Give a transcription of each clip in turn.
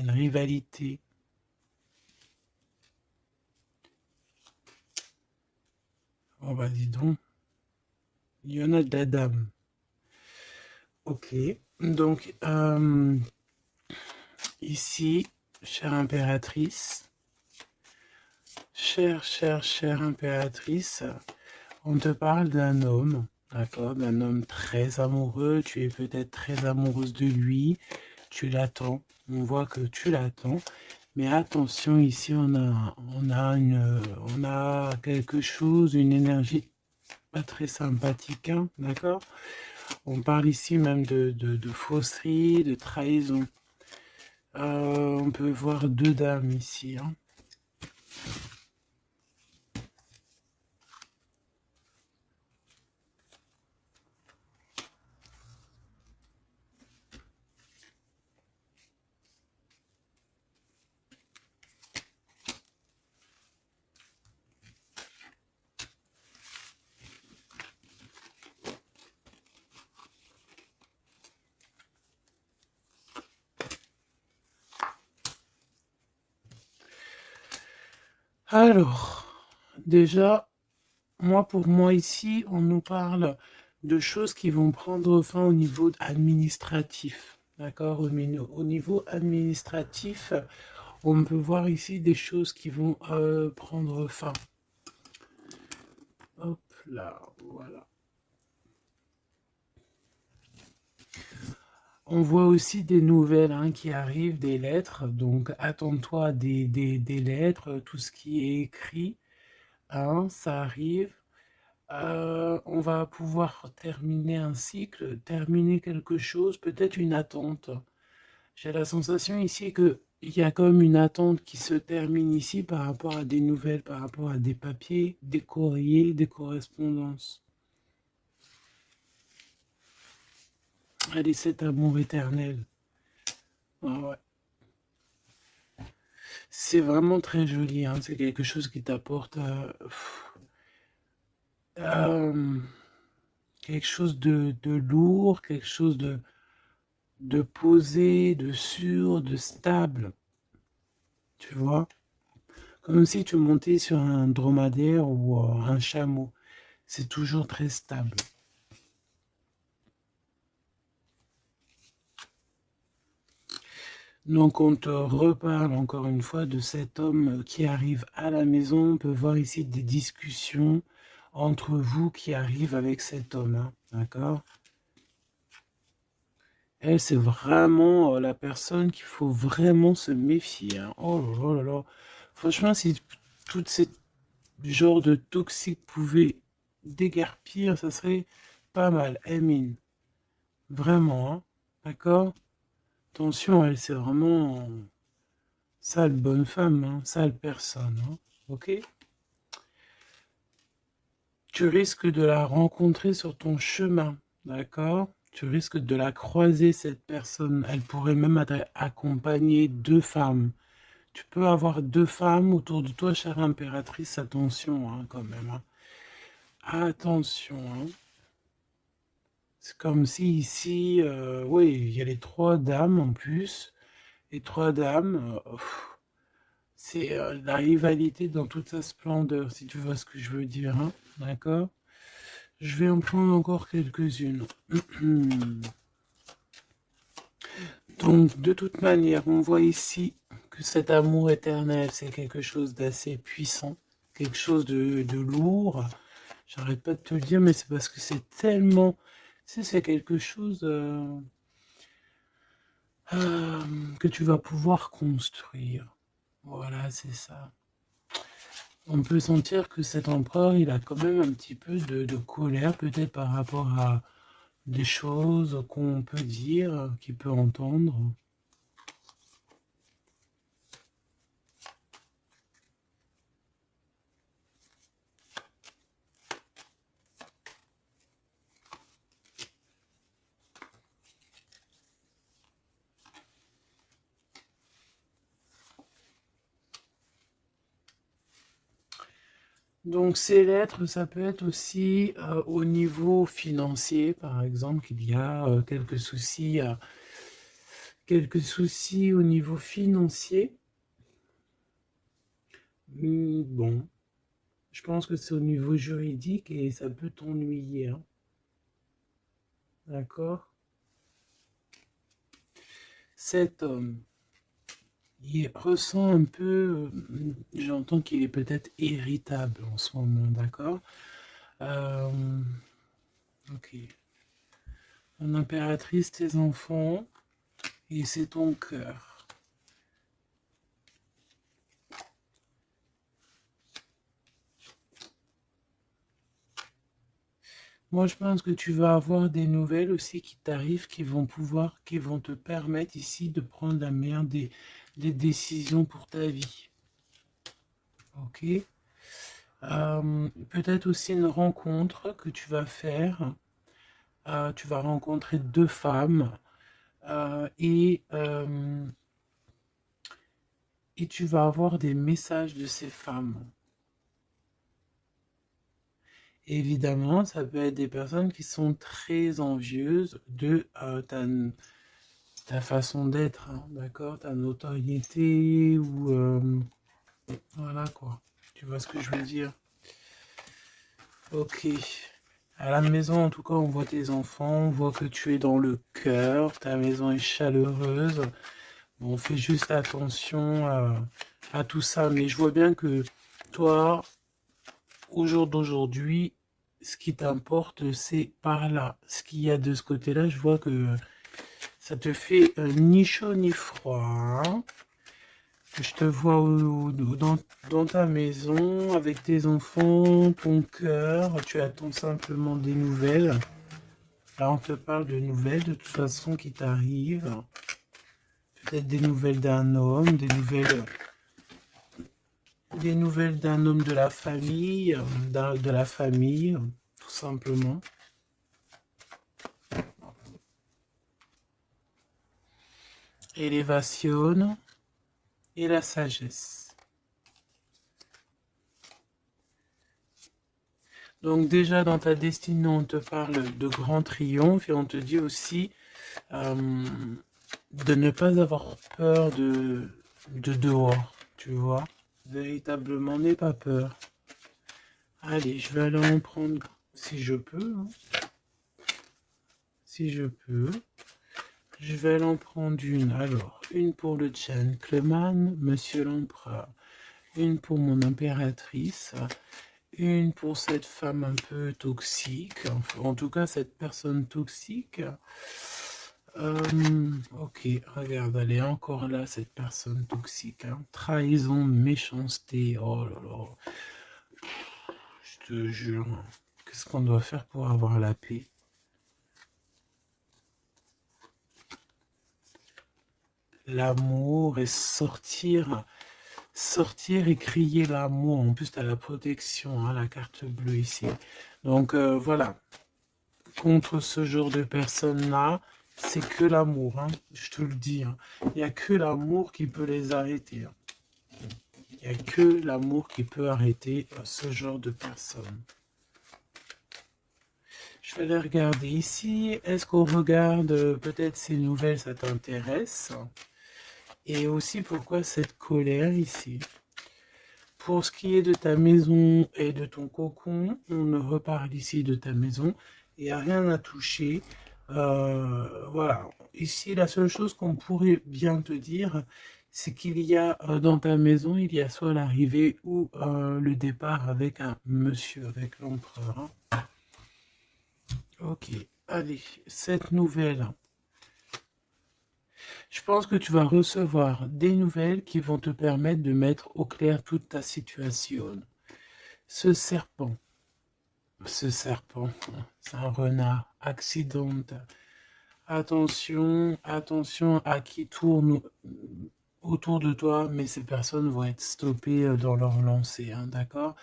une rivalité. Oh bah dis donc, il y en a de la dame. Ok, donc ici, chère impératrice, chère impératrice, on te parle d'un homme, d'accord, d'un homme très amoureux, tu es peut-être très amoureuse de lui, tu l'attends, on voit que tu l'attends, mais attention, ici on a quelque chose, une énergie pas très sympathique, hein, d'accord? On parle ici même de fausserie, de trahison. On peut voir deux dames ici, hein. Alors, déjà, pour moi ici, on nous parle de choses qui vont prendre fin au niveau administratif. D'accord? Au niveau administratif, on peut voir ici des choses qui vont prendre fin. Hop là, voilà. On voit aussi des nouvelles, hein, qui arrivent, des lettres. Donc, attends-toi des lettres, tout ce qui est écrit, hein, ça arrive. On va pouvoir terminer un cycle, terminer quelque chose, peut-être une attente. J'ai la sensation ici que il y a comme une attente qui se termine ici par rapport à des nouvelles, par rapport à des papiers, des courriers, des correspondances. Allez, cet amour éternel. Ah ouais. C'est vraiment très joli, hein. C'est quelque chose qui t'apporte euh, quelque chose de lourd, quelque chose de posé, de sûr, de stable. Tu vois? Comme si tu montais sur un dromadaire ou un chameau. C'est toujours très stable. Donc on te reparle encore une fois de cet homme qui arrive à la maison. On peut voir ici des discussions entre vous qui arrivent avec cet homme, hein, d'accord? Elle, c'est vraiment la personne qu'il faut vraiment se méfier, hein. Oh là là là là. Franchement, si tout ce genre de toxique pouvait déguerpir, ça serait pas mal. Emine, vraiment, hein. D'accord? Attention, elle, c'est vraiment sale bonne femme, hein, sale personne, hein. Ok? Tu risques de la rencontrer sur ton chemin, d'accord? Tu risques de la croiser, cette personne. Elle pourrait même être accompagnée de femmes. Tu peux avoir deux femmes autour de toi, chère impératrice. Attention, hein, quand même, hein. Attention, hein. C'est comme si ici, oui, il y a les trois dames en plus. Les trois dames, c'est la rivalité dans toute sa splendeur, si tu vois ce que je veux dire, hein. D'accord? Je vais en prendre encore quelques-unes. Donc, de toute manière, on voit ici que cet amour éternel, c'est quelque chose d'assez puissant, quelque chose de lourd. J'arrête pas de te le dire, mais c'est parce que c'est tellement... Tu sais, c'est quelque chose que tu vas pouvoir construire. Voilà, c'est ça. On peut sentir que cet empereur, il a quand même un petit peu de colère, peut-être par rapport à des choses qu'on peut dire, qu'il peut entendre. Donc ces lettres, ça peut être aussi au niveau financier, par exemple, qu'il y a quelques soucis quelques soucis au niveau financier. Bon, je pense que c'est au niveau juridique et ça peut t'ennuyer, hein. D'accord? Cet homme, il ressent un peu, j'entends qu'il est peut-être irritable en ce moment, d'accord? Euh, ok. Mon impératrice, tes enfants, et c'est ton cœur. Moi, je pense que tu vas avoir des nouvelles aussi qui t'arrivent, qui vont te permettre ici de prendre la meilleure des décisions pour ta vie. Ok? Peut-être aussi une rencontre que tu vas faire. Tu vas rencontrer deux femmes et tu vas avoir des messages de ces femmes. Évidemment, ça peut être des personnes qui sont très envieuses de ta façon d'être, hein, d'accord? Ta notoriété ou... voilà quoi. Tu vois ce que je veux dire? Ok. À la maison, en tout cas, on voit tes enfants, on voit que tu es dans le cœur, ta maison est chaleureuse. Bon, fais juste attention à tout ça. Mais je vois bien que toi, au jour d'aujourd'hui, ce qui t'importe, c'est par là. Ce qu'il y a de ce côté-là, je vois que ça te fait ni chaud ni froid, hein. Je te vois dans ta maison, avec tes enfants, ton cœur. Tu attends simplement des nouvelles. Là, on te parle de nouvelles, de toute façon, qui t'arrivent. Peut-être des nouvelles d'un homme, des nouvelles d'un homme de la famille, de la famille, tout simplement. Élévation et la sagesse. Donc déjà dans ta destinée, on te parle de grand triomphe et on te dit aussi de ne pas avoir peur de dehors, tu vois. Véritablement, n'aie pas peur. Allez, je vais aller en prendre si je peux, hein. Si je peux. Je vais aller en prendre une. Alors, une pour le gentleman, monsieur l'empereur. Une pour mon impératrice. Une pour cette femme un peu toxique. Enfin, en tout cas, cette personne toxique. Ok, regarde, elle est encore là, cette personne toxique, hein. Trahison, méchanceté. Oh là là. Je te jure. Qu'est-ce qu'on doit faire pour avoir la paix? L'amour et sortir et crier l'amour. En plus, tu as la protection, hein, la carte bleue ici. Donc voilà, contre ce genre de personnes-là, c'est que l'amour, hein, je te le dis, hein. Il n'y a que l'amour qui peut les arrêter, hein. Il n'y a que l'amour qui peut arrêter ce genre de personnes. Je vais aller regarder ici. Est-ce qu'on regarde peut-être ces nouvelles, ça t'intéresse? Et aussi pourquoi cette colère ici? Pour ce qui est de ta maison et de ton cocon, on reparle ici de ta maison. Il n'y a rien à toucher. Voilà. Ici, la seule chose qu'on pourrait bien te dire, c'est qu'il y a dans ta maison, il y a soit l'arrivée ou le départ avec un monsieur, avec l'empereur, hein. Ok. Allez, cette nouvelle. Je pense que tu vas recevoir des nouvelles qui vont te permettre de mettre au clair toute ta situation. Ce serpent, c'est un renard accidentel. Attention, attention à qui tourne autour de toi, mais ces personnes vont être stoppées dans leur lancée, hein, d'accord?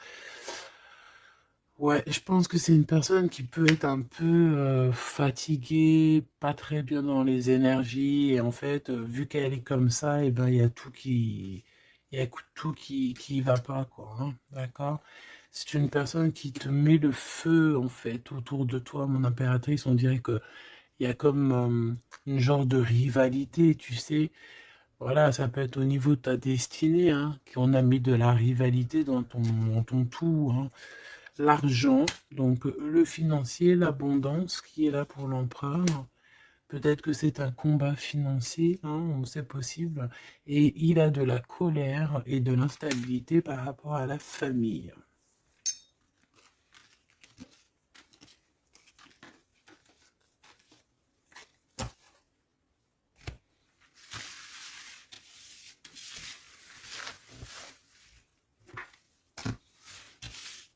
Ouais, je pense que c'est une personne qui peut être un peu fatiguée, pas très bien dans les énergies, et en fait, vu qu'elle est comme ça, et ben il y a tout qui va pas, quoi, hein, d'accord? C'est une personne qui te met le feu, en fait, autour de toi, mon impératrice. On dirait que il y a comme une genre de rivalité, tu sais. Voilà, ça peut être au niveau de ta destinée, hein, qu'on a mis de la rivalité dans ton tout, hein. L'argent, donc le financier, l'abondance qui est là pour l'empereur. Peut-être que c'est un combat financier, hein, c'est possible. Et il a de la colère et de l'instabilité par rapport à la famille.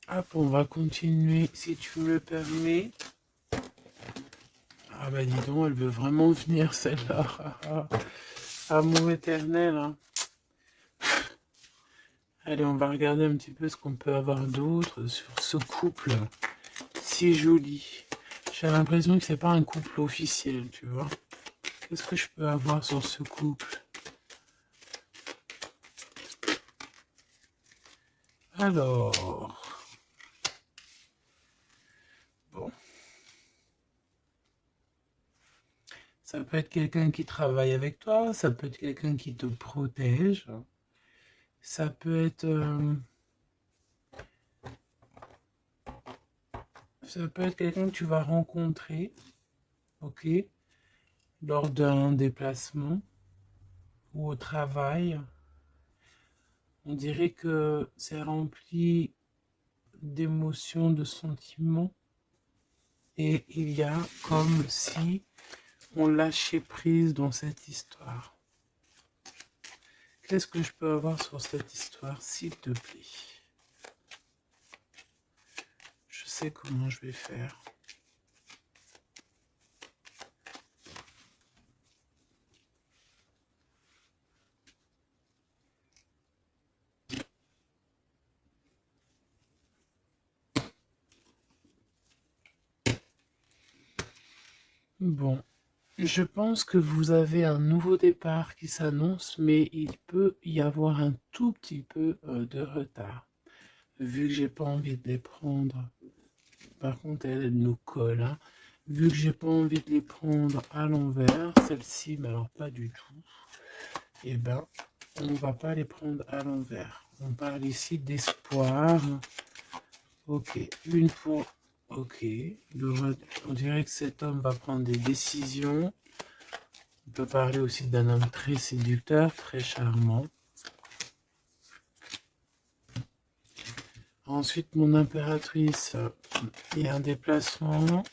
Hop, on va continuer, si tu me le permets. Ah bah dis donc, elle veut vraiment venir celle-là. Amour éternel, hein. Allez, on va regarder un petit peu ce qu'on peut avoir d'autre sur ce couple si joli. J'ai l'impression que c'est pas un couple officiel, tu vois. Qu'est-ce que je peux avoir sur ce couple? Alors, bon, ça peut être quelqu'un qui travaille avec toi, ça peut être quelqu'un qui te protège, ça peut être, quelqu'un que tu vas rencontrer, ok, lors d'un déplacement ou au travail. On dirait que c'est rempli d'émotions, de sentiments, et il y a comme si on lâchait prise dans cette histoire. Qu'est-ce que je peux avoir sur cette histoire, s'il te plaît? Je sais comment je vais faire. Bon, je pense que vous avez un nouveau départ qui s'annonce, mais il peut y avoir un tout petit peu de retard. Vu que j'ai pas envie de les prendre, par contre elle nous colle, hein. Vu que j'ai pas envie de les prendre à l'envers, celle-ci, mais alors pas du tout, eh ben, on va pas les prendre à l'envers. On parle ici d'espoir. Ok, une fois. Ok, on dirait que cet homme va prendre des décisions. On peut parler aussi d'un homme très séducteur, très charmant. Ensuite, mon impératrice, il y a un déplacement.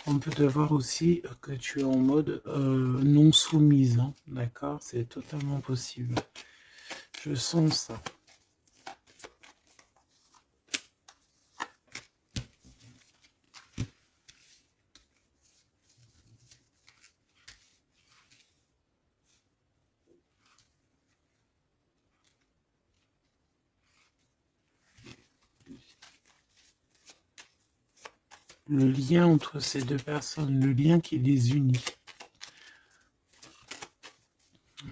On peut te voir aussi que tu es en mode non soumise, hein, d'accord? C'est totalement possible. Je sens ça. Le lien entre ces deux personnes, le lien qui les unit.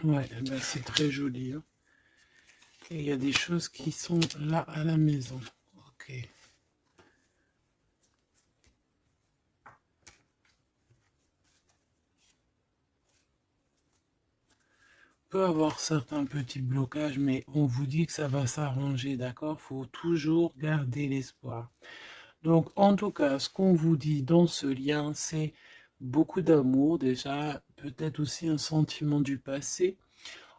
Ouais, ben c'est très joli, hein. Et il y a des choses qui sont là à la maison. Ok. On peut avoir certains petits blocages, mais on vous dit que ça va s'arranger, d'accord? Faut toujours garder l'espoir. Donc, en tout cas, ce qu'on vous dit dans ce lien, c'est beaucoup d'amour déjà, peut-être aussi un sentiment du passé.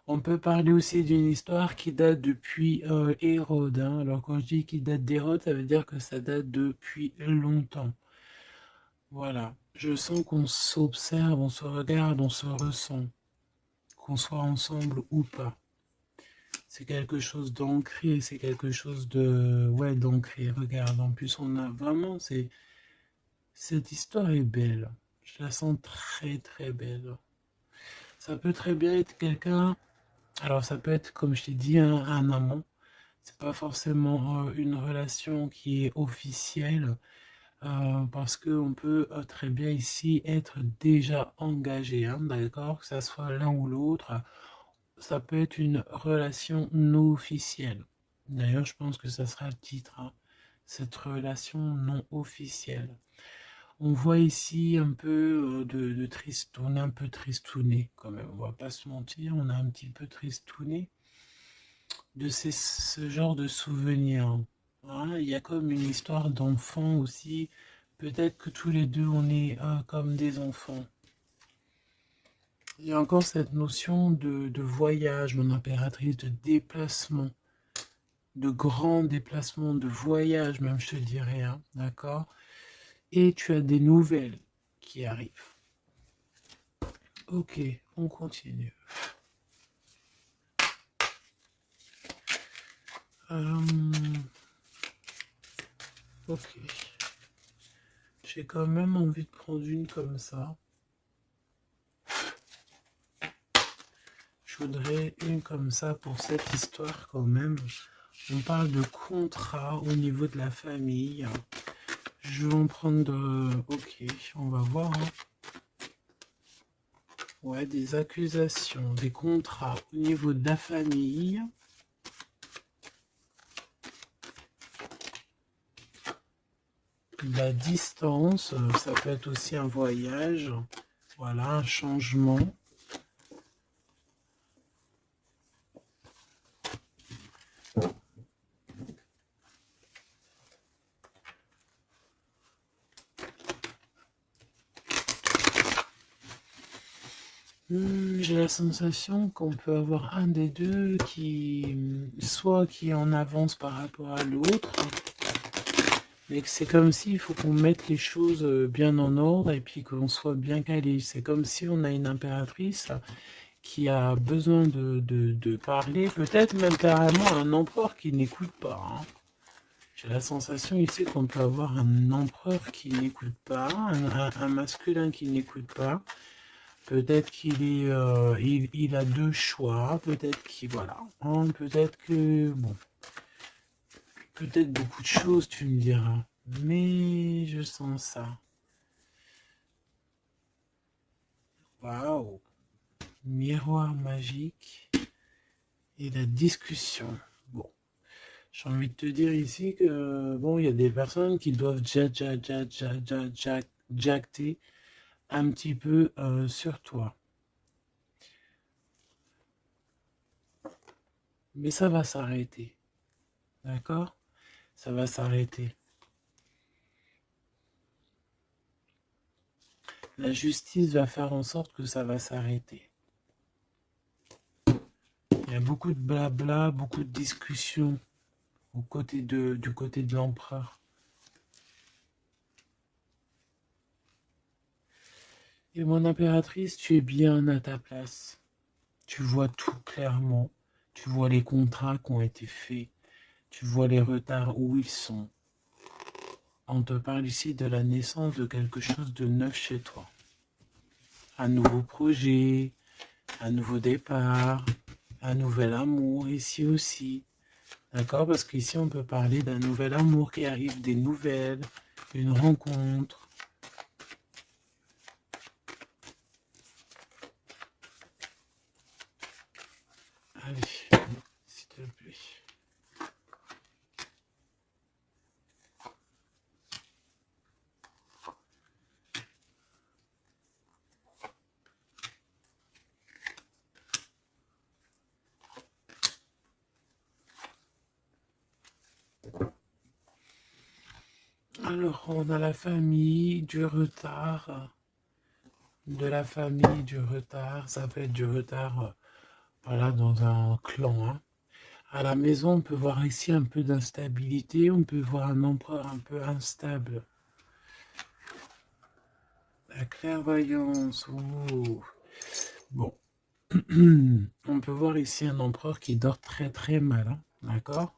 On peut parler aussi d'une histoire qui date depuis Hérode, hein. Alors, quand je dis qu'il date d'Hérode, ça veut dire que ça date depuis longtemps. Voilà. Je sens qu'on s'observe, on se regarde, on se ressent, qu'on soit ensemble ou pas. C'est quelque chose d'ancré, c'est quelque chose de... Ouais, d'ancré. Regarde, en plus, on a vraiment... Cette histoire est belle. Je la sens très, très belle. Ça peut très bien être quelqu'un... Alors, ça peut être, comme je t'ai dit, un amant. C'est pas forcément une relation qui est officielle. Parce qu'on peut très bien ici être déjà engagé, hein, d'accord? Que ça soit l'un ou l'autre. Ça peut être une relation non officielle. D'ailleurs, je pense que ça sera le titre, hein, cette relation non officielle. On voit ici un peu de triste, on est un peu tristouné quand même, on va pas se mentir, on a un petit peu tristouné de ce genre de souvenirs. Hein. Il y a comme une histoire d'enfant aussi, peut-être que tous les deux on est comme des enfants. Il y a encore cette notion de voyage, mon impératrice, de déplacement, de grand déplacement, de voyage même je te dirais, hein, d'accord? Et tu as des nouvelles qui arrivent. Ok, on continue. Ok. J'ai quand même envie de prendre une comme ça. Je voudrais une comme ça pour cette histoire quand même. On parle de contrat au niveau de la famille. Je vais en prendre... Ok, on va voir. Hein. Ouais, des accusations, des contrats au niveau de la famille. La distance, ça peut être aussi un voyage. Voilà, un changement. J'ai la sensation qu'on peut avoir un des deux qui, soit qui est en avance par rapport à l'autre, mais que c'est comme s'il faut qu'on mette les choses bien en ordre et puis qu'on soit bien calé. C'est comme si on a une impératrice qui a besoin de parler, peut-être même carrément un empereur qui n'écoute pas. Hein. J'ai la sensation ici qu'on peut avoir un empereur qui n'écoute pas, un masculin qui n'écoute pas. Peut-être qu'il est, il a deux choix, peut-être qu'il, voilà, hein, peut-être que, bon, peut-être beaucoup de choses, tu me diras, mais je sens ça. Waouh, miroir magique et la discussion. Bon, j'ai envie de te dire ici que, bon, il y a des personnes qui doivent jacter un petit peu sur toi. Mais ça va s'arrêter, d'accord? Ça va s'arrêter. La justice va faire en sorte que ça va s'arrêter. Il y a beaucoup de blabla, beaucoup de discussions du côté de l'empereur. Et mon impératrice, tu es bien à ta place. Tu vois tout clairement. Tu vois les contrats qui ont été faits. Tu vois les retards où ils sont. On te parle ici de la naissance de quelque chose de neuf chez toi. Un nouveau projet, un nouveau départ, un nouvel amour ici aussi. D'accord? Parce qu'ici, on peut parler d'un nouvel amour qui arrive, des nouvelles, une rencontre. Allez, s'il te plaît. Alors, on a la famille, du retard. De la famille, du retard. Ça peut être du retard, voilà, dans un clan. Hein. À la maison, on peut voir ici un peu d'instabilité. On peut voir un empereur un peu instable. La clairvoyance. Ouh. Bon. On peut voir ici un empereur qui dort très très mal. Hein. D'accord?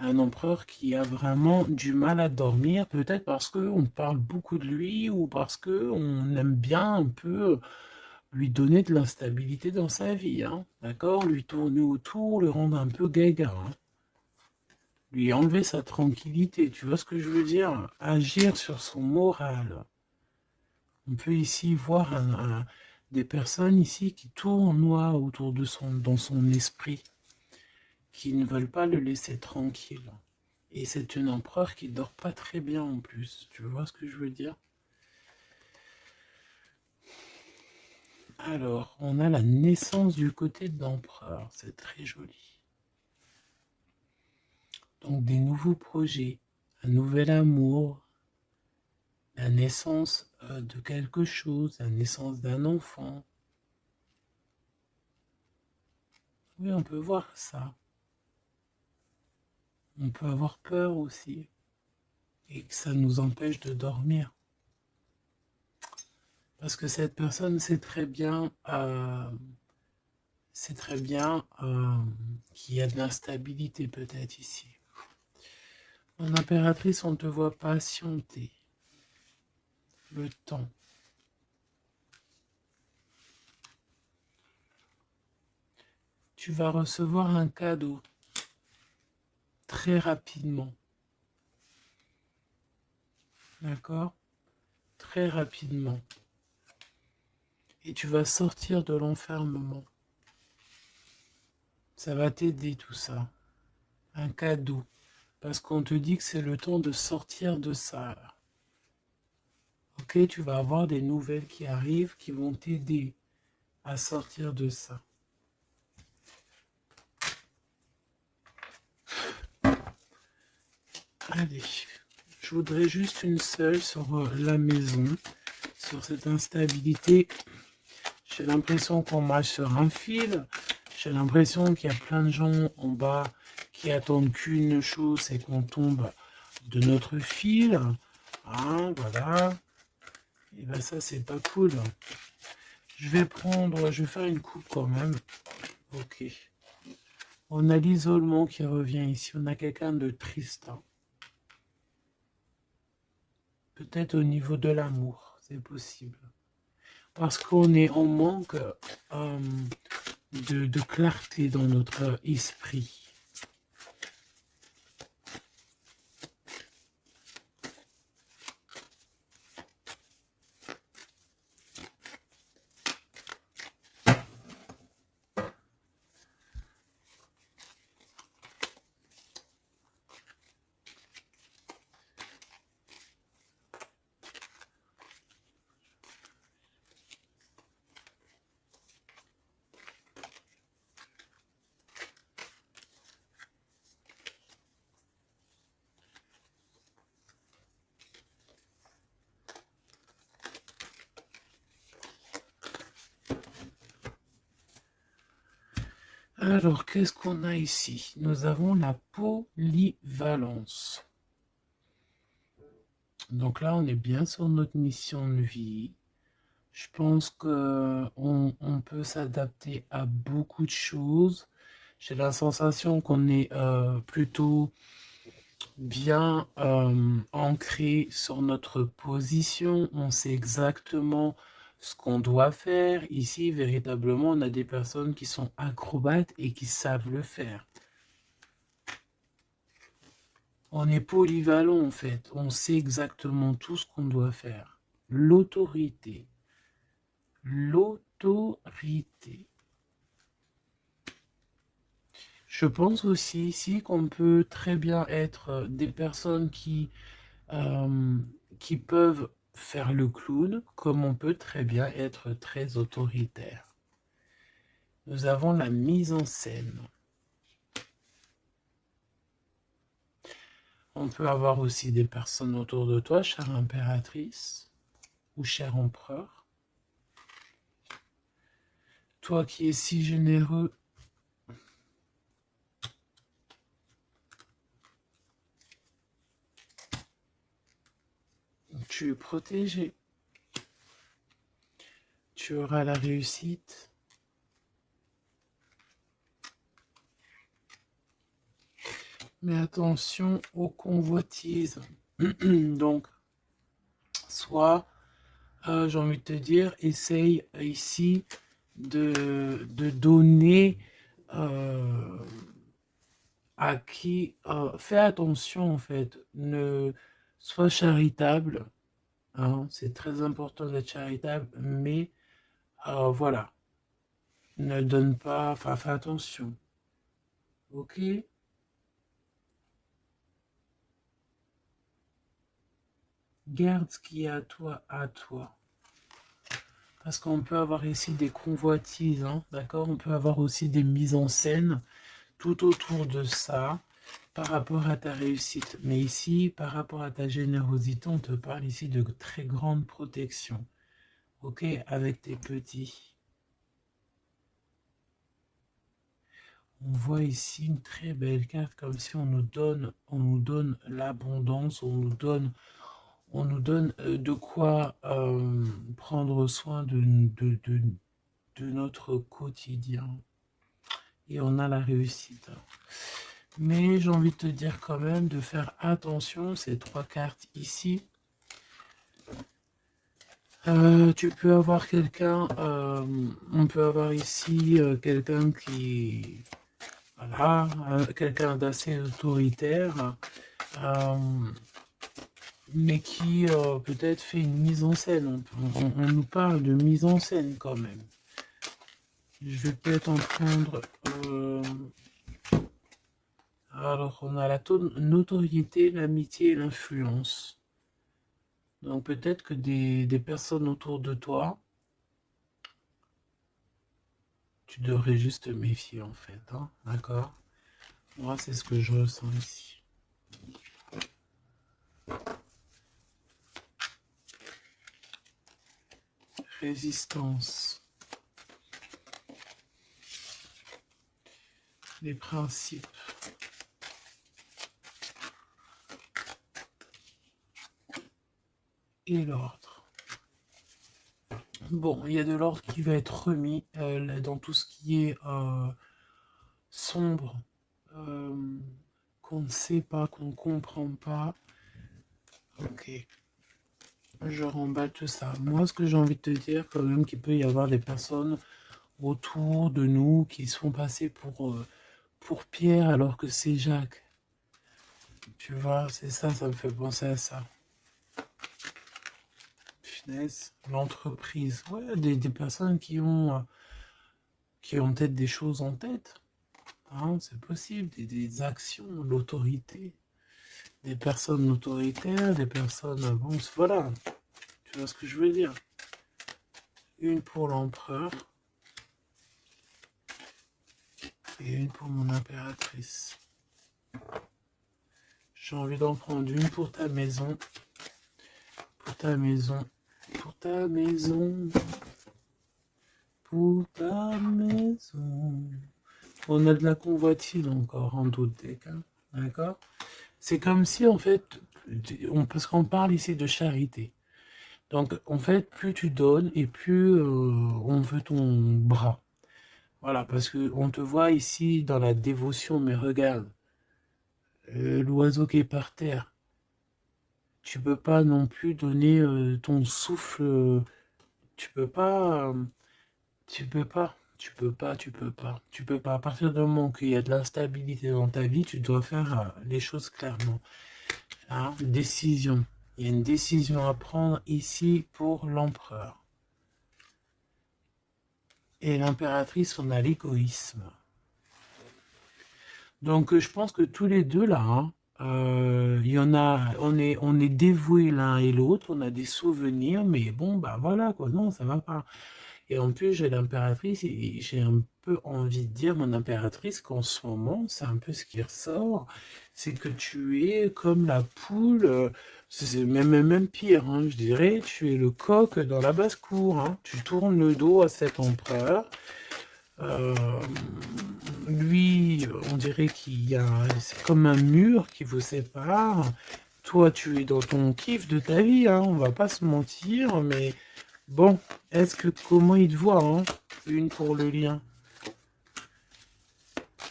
Un empereur qui a vraiment du mal à dormir, peut-être parce qu'on parle beaucoup de lui ou parce qu'on aime bien un peu lui donner de l'instabilité dans sa vie, hein, d'accord? Lui tourner autour, le rendre un peu gaga, hein. Lui enlever sa tranquillité, tu vois ce que je veux dire? Agir sur son moral. On peut ici voir des personnes ici qui tournoient autour de dans son esprit, qui ne veulent pas le laisser tranquille. Et c'est un empereur qui dort pas très bien en plus. Tu vois ce que je veux dire? Alors, on a la naissance du côté de l'empereur. C'est très joli. Donc, des nouveaux projets, un nouvel amour, la naissance de quelque chose, la naissance d'un enfant. Oui, on peut voir ça. On peut avoir peur aussi. Et que ça nous empêche de dormir. Parce que cette personne sait très bien qu'il y a de l'instabilité peut-être ici. Mon impératrice, on te voit patienter le temps. Tu vas recevoir un cadeau très rapidement. D'accord? Très rapidement. Et tu vas sortir de l'enfermement. Ça va t'aider tout ça. Un cadeau. Parce qu'on te dit que c'est le temps de sortir de ça. Ok, tu vas avoir des nouvelles qui arrivent qui vont t'aider à sortir de ça. Allez, je voudrais juste une seule sur la maison, sur cette instabilité. J'ai l'impression qu'on marche sur un fil. J'ai l'impression qu'il y a plein de gens en bas qui attendent qu'une chose, c'est qu'on tombe de notre fil. Hein, voilà. Et ben ça, c'est pas cool. Je vais faire une coupe quand même. Ok. On a l'isolement qui revient ici. On a quelqu'un de triste. Hein. Peut-être au niveau de l'amour, c'est possible. Parce qu'on est en manque de clarté dans notre esprit. Alors, qu'est-ce qu'on a ici? Nous avons la polyvalence. Donc là, on est bien sur notre mission de vie. Je pense qu'on peut s'adapter à beaucoup de choses. J'ai la sensation qu'on est plutôt bien ancré sur notre position. On sait exactement ce qu'on doit faire. Ici, véritablement, on a des personnes qui sont acrobates et qui savent le faire. On est polyvalent en fait. On sait exactement tout ce qu'on doit faire. L'autorité. L'autorité. Je pense aussi ici qu'on peut très bien être des personnes qui peuvent faire le clown, comme on peut très bien être très autoritaire. Nous avons la mise en scène. On peut avoir aussi des personnes autour de toi, chère impératrice ou cher empereur. Toi qui es si généreux, tu es protégé. Tu auras la réussite. Mais attention aux convoitises. Donc, soit, j'ai envie de te dire, essaye ici de donner à qui... fais attention en fait, ne sois charitable. Hein, c'est très important d'être charitable, mais voilà, ne donne pas, enfin fais attention. Ok? Garde ce qui est à toi, à toi. Parce qu'on peut avoir ici des convoitises, hein, d'accord? On peut avoir aussi des mises en scène tout autour de ça par rapport à ta réussite. Mais ici, par rapport à ta générosité, on te parle ici de très grande protection. Ok, avec tes petits. On voit ici une très belle carte, comme si on nous donne l'abondance, on nous donne de quoi prendre soin de notre quotidien. Et on a la réussite. Mais j'ai envie de te dire quand même de faire attention, ces trois cartes ici. Tu peux avoir quelqu'un, on peut avoir ici quelqu'un qui, voilà, quelqu'un d'assez autoritaire, euh, mais qui peut-être fait une mise en scène. On nous parle de mise en scène quand même. Je vais peut-être en prendre. Alors, on a la notoriété, l'amitié et l'influence. Donc, peut-être que des personnes autour de toi, tu devrais juste te méfier en fait. Hein, d'accord? Moi, c'est ce que je ressens ici. Résistance. Les principes. Et l'ordre. Bon, il y a de l'ordre qui va être remis dans tout ce qui est sombre, qu'on ne sait pas, qu'on ne comprend pas. Ok. Je remballe tout ça. Moi, ce que j'ai envie de te dire, quand même, qu'il peut y avoir des personnes autour de nous qui sont passées pour Pierre alors que c'est Jacques. Tu vois, c'est ça, ça me fait penser à ça. Finesse, l'entreprise. Ouais, des personnes qui ont peut-être des choses en tête. Hein, c'est possible, des actions, l'autorité. Des personnes autoritaires, des personnes... Bon, voilà, tu vois ce que je veux dire. Une pour l'empereur. Et une pour mon impératrice. J'ai envie d'en prendre une pour ta maison. Pour ta maison. Pour ta maison. Pour ta maison. On a de la convoitise encore en doute des cas. D'accord? C'est comme si en fait, parce qu'on parle ici de charité. Donc en fait, plus tu donnes et plus on veut ton bras. Voilà, parce que on te voit ici dans la dévotion, mais regarde, l'oiseau qui est par terre. Tu peux pas non plus donner ton souffle. Tu peux pas. Tu peux pas. Tu peux pas. Tu peux pas. Tu peux pas. À partir du moment qu'il y a de l'instabilité dans ta vie, tu dois faire les choses clairement. Hein, décision. Il y a une décision à prendre ici pour l'empereur. Et l'impératrice, on a l'égoïsme. Donc je pense que tous les deux là, hein, il y en a, on est dévoués l'un et l'autre, on a des souvenirs, mais bon, bah voilà quoi, non, ça va pas. Et en plus, j'ai l'impératrice, et j'ai un peu envie de dire, mon impératrice, qu'en ce moment, c'est un peu ce qui ressort, c'est que tu es comme la poule, c'est même pire, hein, je dirais, tu es le coq dans la basse-cour, hein, tu tournes le dos à cet empereur. Euh, Lui, on dirait qu'il y a, c'est comme un mur qui vous sépare. Toi, tu es dans ton kiff de ta vie, hein, on va pas se mentir, mais bon, comment il te voit, hein, une pour le lien.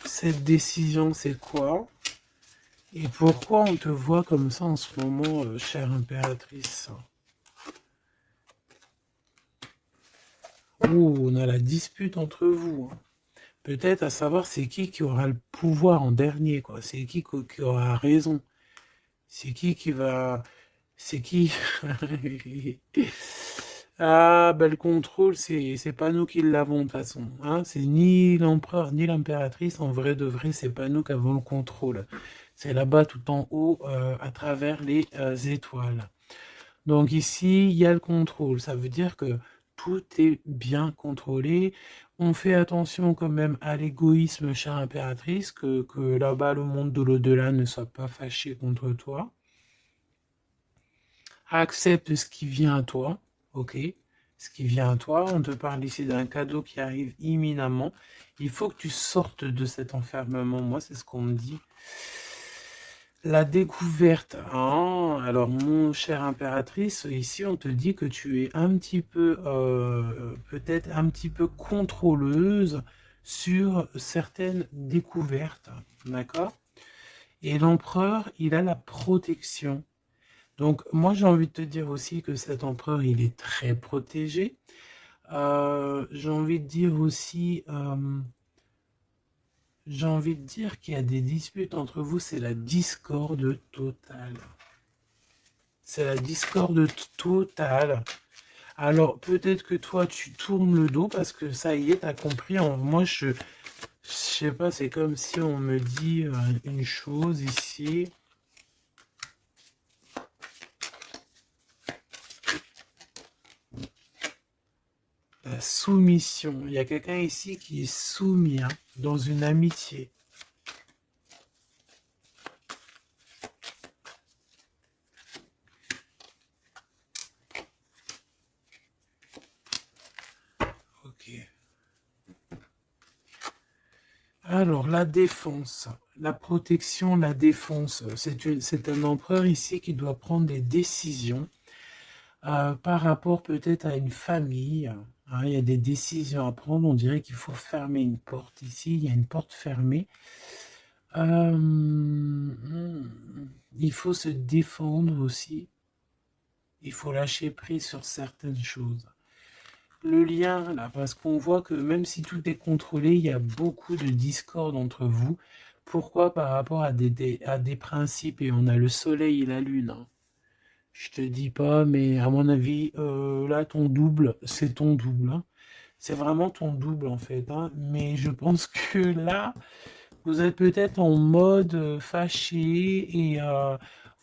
Cette décision, c'est quoi? Et pourquoi on te voit comme ça en ce moment, chère impératrice? Ouh, on a la dispute entre vous, hein. Peut-être à savoir c'est qui aura le pouvoir en dernier, quoi. C'est qui aura raison. C'est qui va... C'est qui... Ah, ben le contrôle, c'est pas nous qui l'avons de toute façon. Hein. C'est ni l'empereur ni l'impératrice. En vrai de vrai, c'est pas nous qui avons le contrôle. C'est là-bas tout en haut, à travers les étoiles. Donc ici, il y a le contrôle. Ça veut dire que tout est bien contrôlé. On fait attention quand même à l'égoïsme, chère impératrice, que là-bas, le monde de l'au-delà ne soit pas fâché contre toi. Accepte ce qui vient à toi, ok? Ce qui vient à toi, on te parle ici d'un cadeau qui arrive imminemment. Il faut que tu sortes de cet enfermement. Moi, c'est ce qu'on me dit. La découverte. Hein. Alors, mon cher impératrice, ici, on te dit que tu es un petit peu, peut-être un petit peu contrôleuse sur certaines découvertes. D'accord? Et l'empereur, il a la protection. Donc, moi, j'ai envie de te dire aussi que cet empereur, il est très protégé. J'ai envie de dire aussi, j'ai envie de dire qu'il y a des disputes entre vous, c'est la discorde totale. C'est la discorde totale. Alors, peut-être que toi, tu tournes le dos parce que ça y est, t'as compris. Moi, je sais pas, c'est comme si on me dit une chose ici. La soumission. Il y a quelqu'un ici qui est soumis hein, dans une amitié. Ok. Alors, la défense, la protection, la défense. C'est un empereur ici qui doit prendre des décisions par rapport peut-être à une famille. Hein, il y a des décisions à prendre. On dirait qu'il faut fermer une porte ici. Il y a une porte fermée. Il faut se défendre aussi. Il faut lâcher prise sur certaines choses. Le lien, là, parce qu'on voit que même si tout est contrôlé, il y a beaucoup de discorde entre vous. Pourquoi? Par rapport à des principes, et on a le soleil et la lune. Hein. Je te dis pas, mais à mon avis, là, ton double, c'est ton double. Hein. C'est vraiment ton double, en fait. Hein. Mais je pense que là, vous êtes peut-être en mode fâché et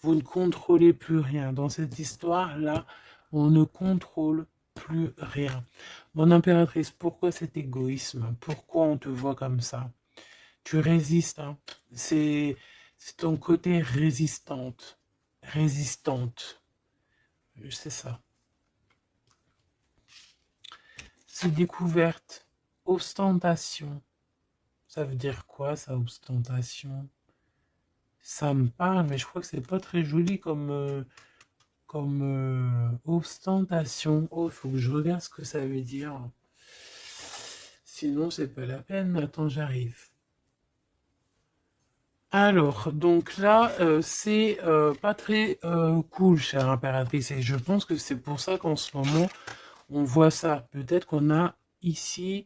vous ne contrôlez plus rien. Dans cette histoire-là, on ne contrôle plus rien. Mon impératrice, pourquoi cet égoïsme? Pourquoi on te voit comme ça? Tu résistes, hein. C'est ton côté résistante. Résistante. C'est ça. C'est découverte. Ostentation. Ça veut dire quoi, ça, ostentation? Ça me parle, mais je crois que c'est pas très joli comme, ostentation. Oh, il faut que je regarde ce que ça veut dire. Sinon, c'est pas la peine. Attends, j'arrive. Alors, donc là, c'est pas très cool, chère impératrice. Et je pense que c'est pour ça qu'en ce moment, on voit ça. Peut-être qu'on a ici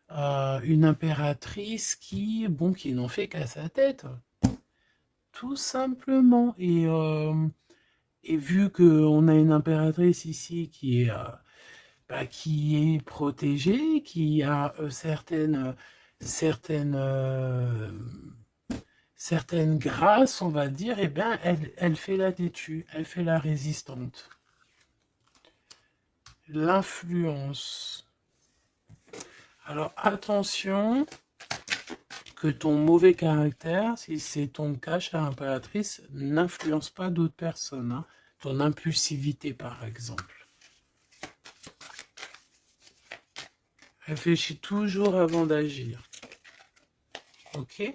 une impératrice qui n'en fait qu'à sa tête. Tout simplement. Et vu qu'on a une impératrice ici qui est protégée, qui a certaines, certaines grâces, on va dire, eh bien, elle fait la têtue, elle fait la résistante. L'influence. Alors, attention que ton mauvais caractère, si c'est ton cas, chère impératrice, n'influence pas d'autres personnes. Hein. Ton impulsivité, par exemple. Réfléchis toujours avant d'agir. Ok?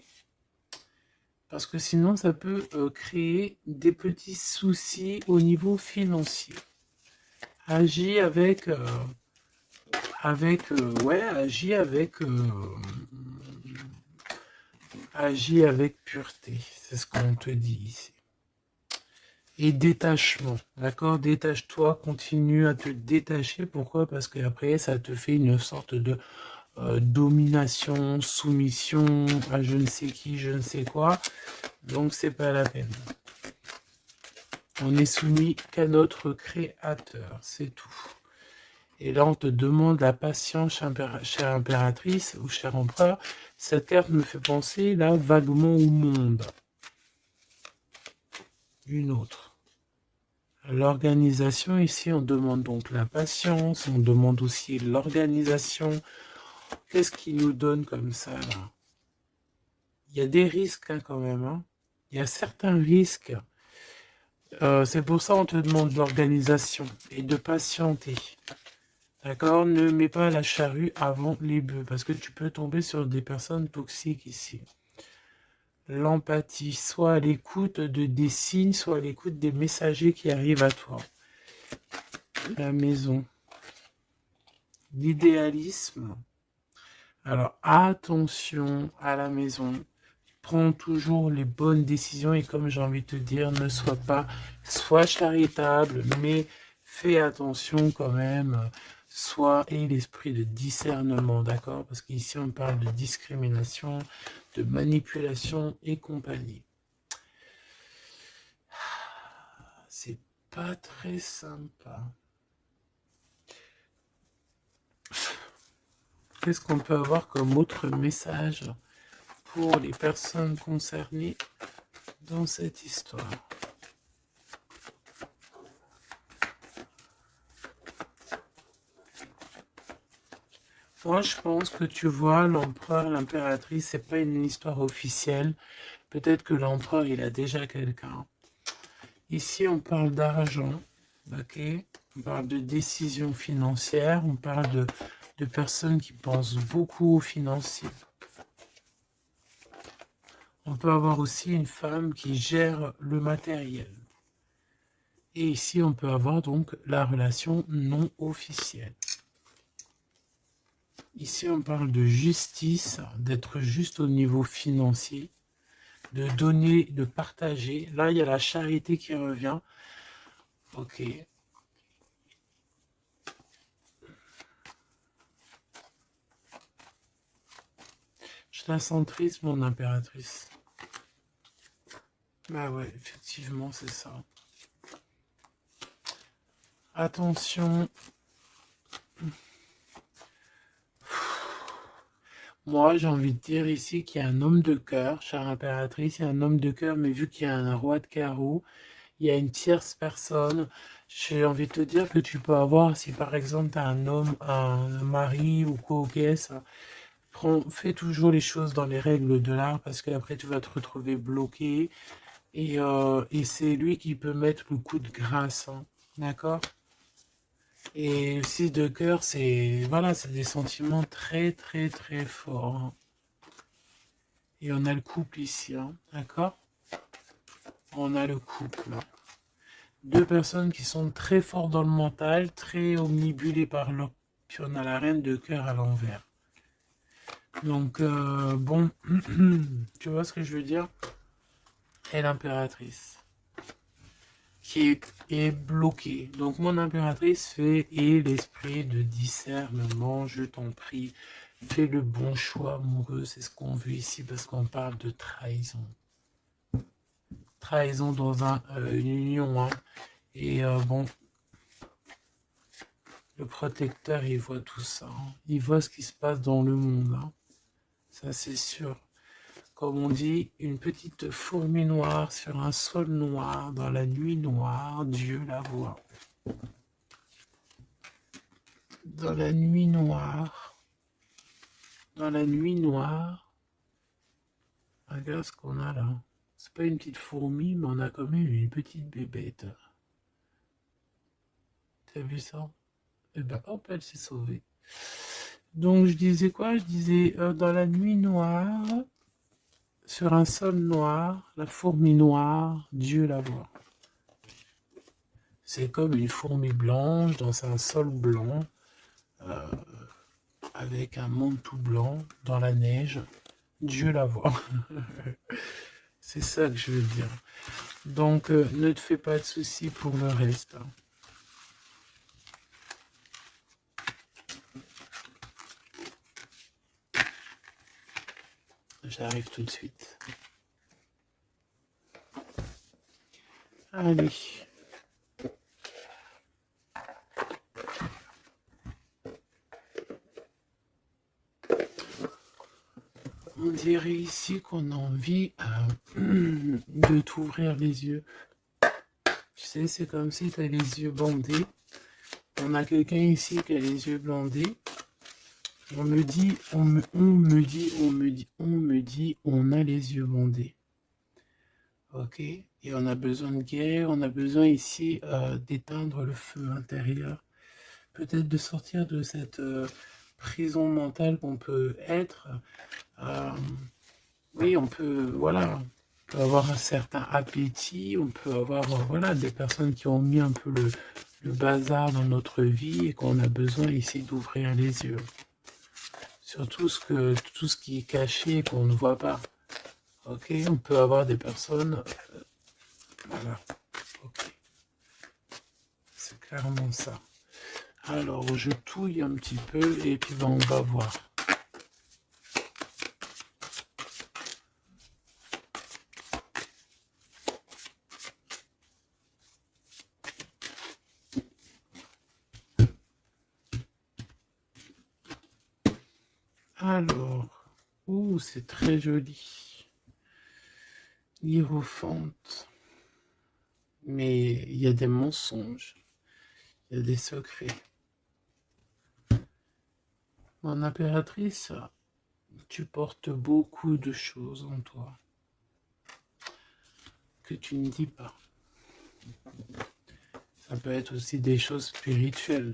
Parce que sinon, ça peut créer des petits soucis au niveau financier. Agis agis avec pureté. C'est ce qu'on te dit ici. Et détachement, d'accord? Détache-toi, continue à te détacher. Pourquoi? Parce qu'après, ça te fait une sorte de domination, soumission à je ne sais qui, je ne sais quoi. Donc, c'est pas la peine. On est soumis qu'à notre créateur, c'est tout. Et là, on te demande la patience, chère impératrice ou cher empereur. Cette carte me fait penser, là, vaguement au monde. Une autre. L'organisation, ici, on demande donc la patience, on demande aussi l'organisation. Qu'est-ce qui nous donne comme ça, là? Il y a des risques, hein, quand même, hein. Il y a certains risques. C'est pour ça qu'on te demande l'organisation et de patienter. D'accord? Ne mets pas la charrue avant les bœufs, parce que tu peux tomber sur des personnes toxiques ici. L'empathie, soit à l'écoute des signes, soit à l'écoute des messagers qui arrivent à toi. La maison. L'idéalisme. Alors, attention à la maison. Prends toujours les bonnes décisions et comme j'ai envie de te dire, ne sois charitable, mais fais attention quand même. Et l'esprit de discernement, d'accord? Parce qu'ici, on parle de discrimination, de manipulation et compagnie. C'est pas très sympa. Qu'est-ce qu'on peut avoir comme autre message pour les personnes concernées dans cette histoire? Moi, je pense que tu vois, l'empereur, l'impératrice, c'est pas une histoire officielle. Peut-être que l'empereur, il a déjà quelqu'un. Ici, on parle d'argent, ok? On parle de décisions financières, on parle de personnes qui pensent beaucoup aux financiers. On peut avoir aussi une femme qui gère le matériel. Et ici, on peut avoir donc la relation non officielle. Ici, on parle de justice, d'être juste au niveau financier, de donner, de partager. Là, il y a la charité qui revient. Ok. Je la sens triste, mon impératrice. Bah ouais, effectivement, c'est ça. Attention. Moi, j'ai envie de dire ici qu'il y a un homme de cœur, chère impératrice, il y a un homme de cœur, mais vu qu'il y a un roi de carreau, il y a une tierce personne. J'ai envie de te dire que tu peux avoir, si par exemple tu as un homme, un mari ou quoi, ok, ça, fais toujours les choses dans les règles de l'art parce qu'après tu vas te retrouver bloqué et c'est lui qui peut mettre le coup de grâce, hein, d'accord? Et aussi de cœur, c'est voilà, c'est des sentiments très très très forts, hein. Et on a le couple ici, hein, d'accord? On a le couple. Deux personnes qui sont très fortes dans le mental, très omnibulées par leur... Puis on a la reine de cœur à l'envers. Donc, bon, tu vois ce que je veux dire? Et l'impératrice qui est bloquée. Donc, mon impératrice fait et l'esprit de discernement, je t'en prie, fais le bon choix amoureux, c'est ce qu'on veut ici parce qu'on parle de trahison. Trahison dans une union, hein. Et bon, le protecteur, il voit tout ça, hein. Il voit ce qui se passe dans le monde, hein. Ça, c'est sûr. Comme on dit, une petite fourmi noire sur un sol noir, dans la nuit noire, Dieu la voit. Dans la nuit noire, regarde ce qu'on a là. C'est pas une petite fourmi, mais on a quand même une petite bébête. T'as vu ça? Et ben hop, elle s'est sauvée. Donc je disais quoi? Je disais dans la nuit noire, sur un sol noir, la fourmi noire, Dieu la voit. C'est comme une fourmi blanche dans un sol blanc, avec un manteau blanc dans la neige. Dieu la voit. C'est ça que je veux dire. Donc ne te fais pas de soucis pour le reste, hein. J'arrive tout de suite. Allez. On dirait ici qu'on a envie de t'ouvrir les yeux. Tu sais, c'est comme si tu as les yeux bandés. On a quelqu'un ici qui a les yeux bandés. On me dit, on me dit, on a les yeux bandés. Ok? Et on a besoin de guérir, on a besoin ici d'éteindre le feu intérieur. Peut-être de sortir de cette prison mentale qu'on peut être. Euh, oui, on peut, voilà, on peut avoir un certain appétit, on peut avoir, voilà, des personnes qui ont mis un peu le bazar dans notre vie et qu'on a besoin ici d'ouvrir les yeux sur tout ce qui est caché et qu'on ne voit pas. Ok, on peut avoir des personnes, voilà, ok, c'est clairement ça. Alors, je touille un petit peu et puis ben, on va voir. Alors, ouh, c'est très joli. Hiérophante. Mais il y a des mensonges, il y a des secrets. Mon impératrice, tu portes beaucoup de choses en toi que tu ne dis pas. Ça peut être aussi des choses spirituelles.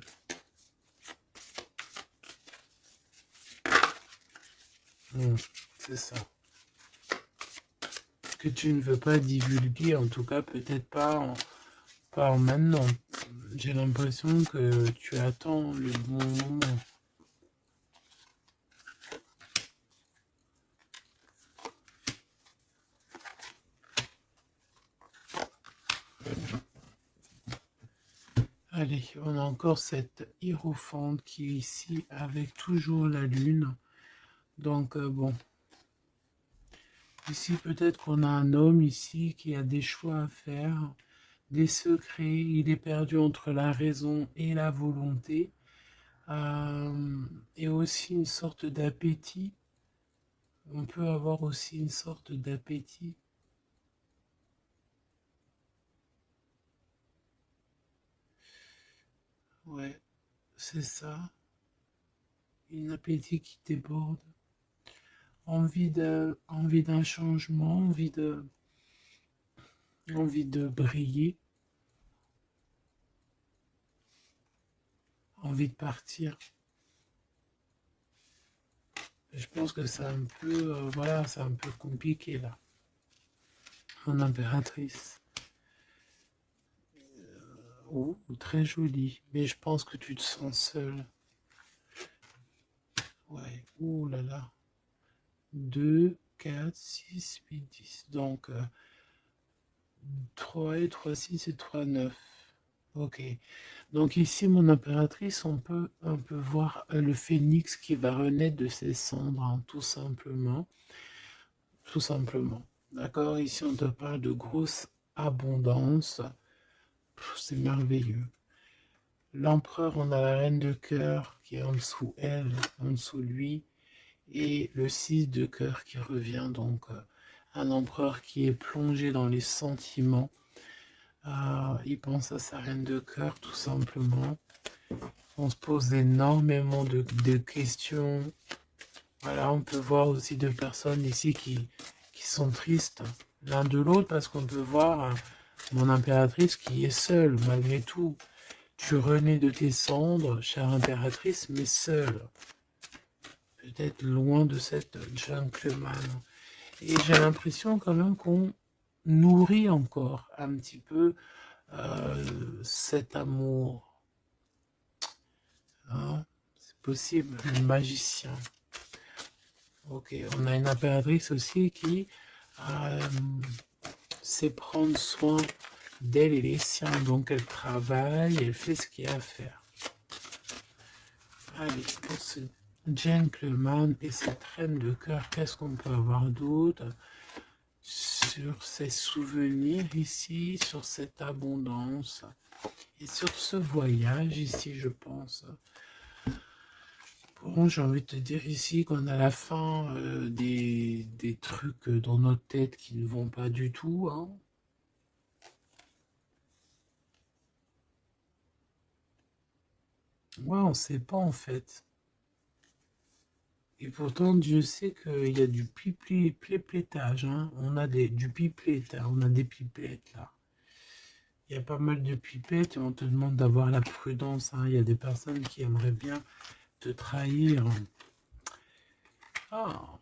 C'est ça. Que tu ne veux pas divulguer, en tout cas peut-être pas en maintenant. J'ai l'impression que tu attends le bon moment. Allez, on a encore cette hiérophante qui est ici avec toujours la lune. Donc bon, ici peut-être qu'on a un homme ici qui a des choix à faire, des secrets, il est perdu entre la raison et la volonté, et aussi une sorte d'appétit. On peut avoir aussi une sorte d'appétit. Ouais, c'est ça. Un appétit qui déborde. Envie d'un changement, envie de briller, envie de partir. Je pense que c'est un peu, voilà, c'est un peu compliqué là. Mon impératrice. Oh, très jolie. Mais je pense que tu te sens seule. Ouais, ouh là là. 2, 4, 6, 8, 10. Donc, 3 et 3, 6 et 3, 9. Ok. Donc ici, mon impératrice, on peut voir le phénix qui va renaître de ses cendres, hein, tout simplement. Tout simplement. D'accord? Ici, on te parle de grosse abondance. C'est merveilleux. L'empereur, on a la reine de cœur qui est en dessous elle, en dessous lui, et le 6 de cœur qui revient, donc un empereur qui est plongé dans les sentiments. Il pense à sa reine de cœur, tout simplement. On se pose énormément de questions. Voilà, on peut voir aussi deux personnes ici qui sont tristes l'un de l'autre parce qu'on peut voir mon impératrice qui est seule malgré tout. Tu renais de tes cendres, chère impératrice, mais seule. Peut-être loin de cette gentleman. Et j'ai l'impression quand même qu'on nourrit encore un petit peu cet amour. Hein, c'est possible, le magicien. Ok, on a une impératrice aussi qui sait prendre soin d'elle et les siens. Donc elle travaille, elle fait ce qu'il y a à faire. Allez, pour ce gentleman et cette reine de cœur, qu'est-ce qu'on peut avoir d'autre sur ces souvenirs ici, sur cette abondance et sur ce voyage ici, je pense. Bon, j'ai envie de te dire ici qu'on a la fin des trucs dans notre tête qui ne vont pas du tout. Hein. Ouais, on sait pas en fait. Et pourtant, Dieu sait qu'il y a du piplettage, hein. On a du pipelette, hein. On a des pipettes là. Il y a pas mal de pipettes et on te demande d'avoir la prudence, hein. Il y a des personnes qui aimeraient bien te trahir. Ah,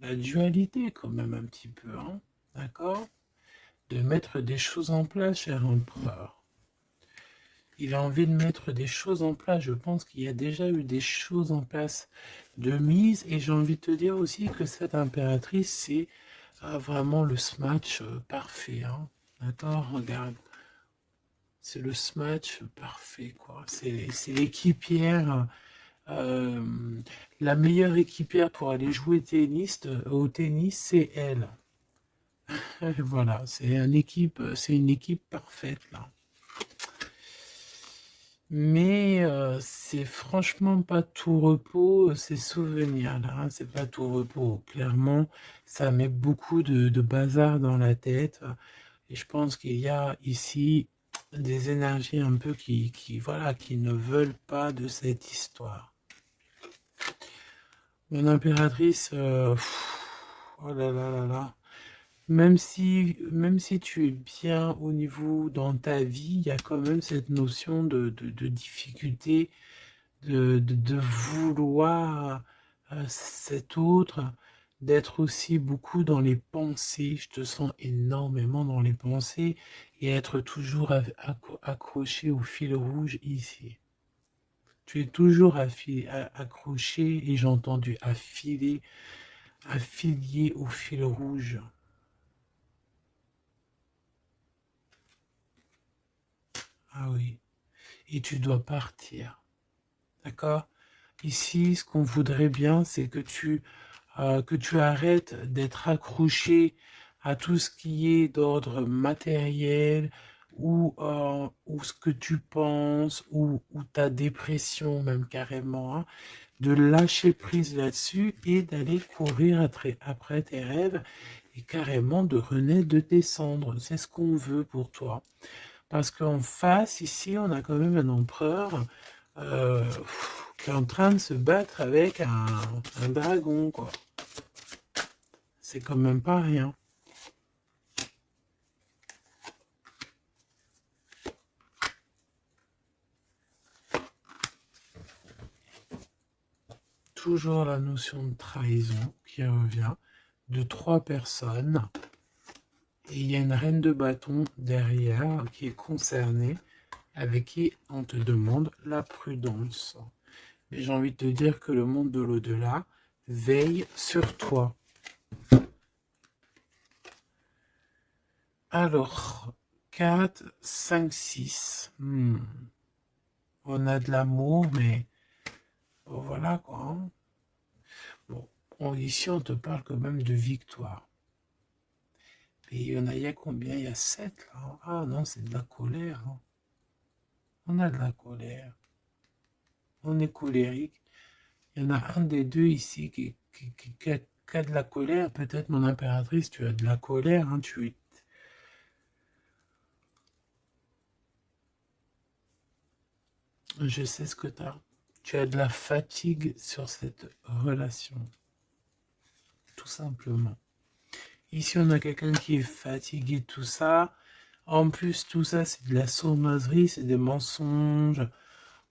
la dualité quand même un petit peu, hein. D'accord? De mettre des choses en place, cher empereur. Il a envie de mettre des choses en place. Je pense qu'il y a déjà eu des choses en place de mise. Et j'ai envie de te dire aussi que cette impératrice, c'est vraiment le smash parfait, hein. D'accord? Regarde. C'est le smash parfait, quoi. C'est l'équipière, la meilleure équipière pour aller jouer au tennis, c'est elle. Voilà, c'est une équipe parfaite, là. Mais c'est franchement pas tout repos, ces souvenirs-là, hein. C'est pas tout repos. Clairement, ça met beaucoup de bazar dans la tête. Et je pense qu'il y a ici des énergies un peu voilà, qui ne veulent pas de cette histoire. Mon impératrice, oh là là là là. Même si tu es bien au niveau dans ta vie, il y a quand même cette notion de difficulté, de vouloir cet autre, d'être aussi beaucoup dans les pensées. Je te sens énormément dans les pensées et être toujours accroché au fil rouge ici. Tu es toujours accroché et j'ai entendu affilié au fil rouge. Ah oui. Et tu dois partir. D'accord? Ici, ce qu'on voudrait bien, c'est que tu arrêtes d'être accroché à tout ce qui est d'ordre matériel ou ce que tu penses ou ta dépression même carrément, hein, de lâcher prise là-dessus et d'aller courir après tes rêves et carrément de renaître de tes cendres. C'est ce qu'on veut pour toi. Parce qu'en face, ici, on a quand même un empereur euh, qui est en train de se battre avec un dragon, quoi. C'est quand même pas rien. Toujours la notion de trahison qui revient de 3 personnes. Et il y a une reine de bâton derrière qui est concernée, avec qui on te demande la prudence. Et j'ai envie de te dire que le monde de l'au-delà veille sur toi. Alors, 4, 5, 6. On a de l'amour, mais bon, voilà quoi, hein. Bon, ici, on te parle quand même de victoire. Et il y a combien? Il y a 7 là, hein. Ah non, c'est de la colère, hein. On a de la colère. On est colérique. Il y en a un des deux ici qui a de la colère. Peut-être, mon impératrice, tu as de la colère, hein. Je sais ce que tu as. Tu as de la fatigue sur cette relation. Tout simplement. Ici, on a quelqu'un qui est fatigué de tout ça. En plus, tout ça, c'est de la sournoiserie, c'est des mensonges,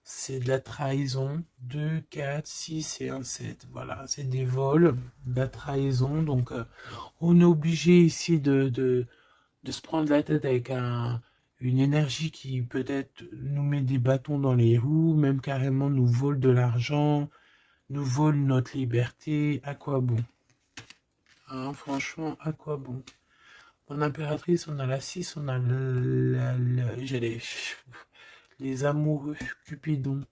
c'est de la trahison. 2, 4, 6 et un 7. Voilà, c'est des vols, de la trahison. Donc, on est obligé ici de se prendre la tête avec une énergie qui peut-être nous met des bâtons dans les roues, même carrément nous vole de l'argent, nous vole notre liberté. À quoi bon? Hein, franchement, à quoi bon? En impératrice, on a la 6, on a les amoureux, Cupidon.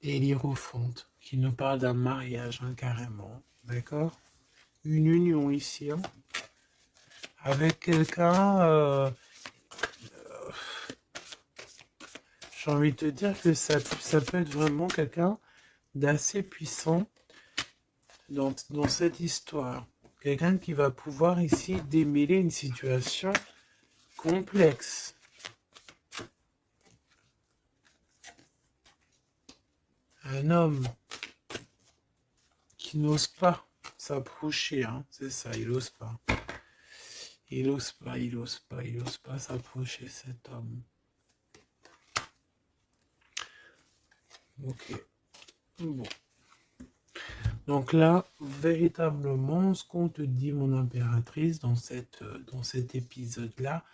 Et l'Hiérophante, qui nous parle d'un mariage, hein, carrément. D'accord? Une union ici, hein, avec quelqu'un. J'ai envie de te dire que ça peut être vraiment quelqu'un d'assez puissant dans cette histoire. Quelqu'un qui va pouvoir ici démêler une situation complexe. Un homme qui n'ose pas s'approcher, hein, c'est ça, il n'ose pas. Il n'ose pas, il n'ose pas, il n'ose pas s'approcher, cet homme. Ok. Bon. Donc là, véritablement, ce qu'on te dit, mon impératrice, dans cet épisode-là,